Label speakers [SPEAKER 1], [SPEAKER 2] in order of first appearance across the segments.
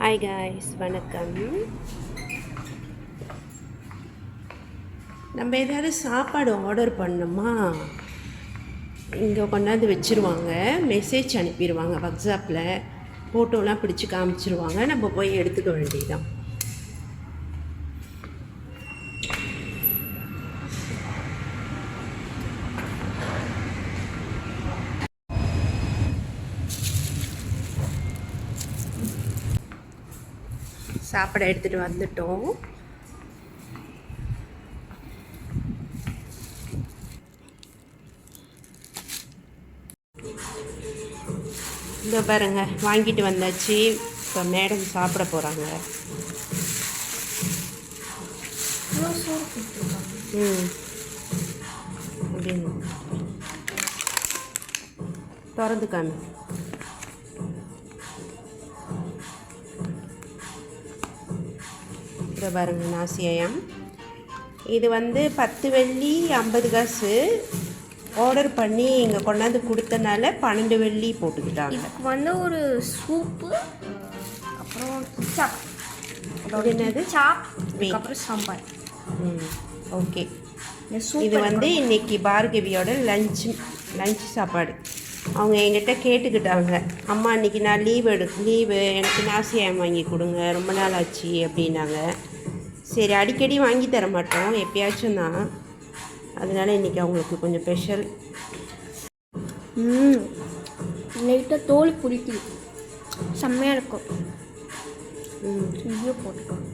[SPEAKER 1] Hi guys, வணக்கம். நம்ம ஏதாவது சாப்பாடு ஆர்டர் பண்ணோமா, இங்கே கொண்டாந்து வச்சுருவாங்க, மெசேஜ் அனுப்பிடுவாங்க. வாட்ஸ்அப்பில் ஃபோட்டோலாம் பிடிச்சி காமிச்சிருவாங்க. நம்ம போய் எடுத்துக்க வேண்டியதுதான். சாப்பிட எடுத்துகிட்டு வந்துட்டோம். இதோ பாருங்க, வாங்கிட்டு வந்தாச்சு. இப்போ மேடம் சாப்பிட போகிறாங்க. அப்படின்னு திறந்து காமி. இதை பாருங்க, நாசியம். இது 10 வெள்ளி 50 காசு. ஆர்டர் பண்ணி இங்கே கொண்டாந்து கொடுத்தனால 12 வெள்ளி போட்டுக்கிட்டாங்க.
[SPEAKER 2] இதுக்கு ஒரு சூப்பு, அப்புறம் சாப்,
[SPEAKER 1] என்னது
[SPEAKER 2] சாப், அப்புறம் சாம்பார்.
[SPEAKER 1] ஓகே. இது இன்னைக்கு பார்கவியோட லஞ்சு சாப்பாடு. அவங்க என்கிட்ட கேட்டுக்கிட்டாங்க, அம்மா இன்றைக்கி நான் லீவு எனக்கு நாசியம் வாங்கி கொடுங்க, ரொம்ப நாள் ஆச்சு அப்படின்னாங்க. சரி, அடிக்கடி வாங்கி தர மாட்டோம், எப்பயாச்சும் தான். அதனால் இன்றைக்கி அவங்களுக்கு கொஞ்சம் ஸ்பெஷல்.
[SPEAKER 2] லைட்டாக தோல் பிடிக்குது, செம்மையாக இருக்கும். இதையும் போட்டுக்கோங்க.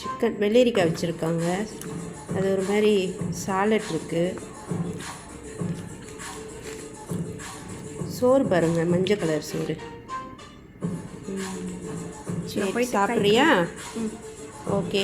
[SPEAKER 1] சிக்கன் வெள்ளரிக்காய் வச்சுருக்காங்க, அது ஒரு மாதிரி சாலட் இருக்குது. சோறு பாருங்க, மஞ்சள் கலர் சோறு. சரி, சாப்பிட்றியா? ஓகே.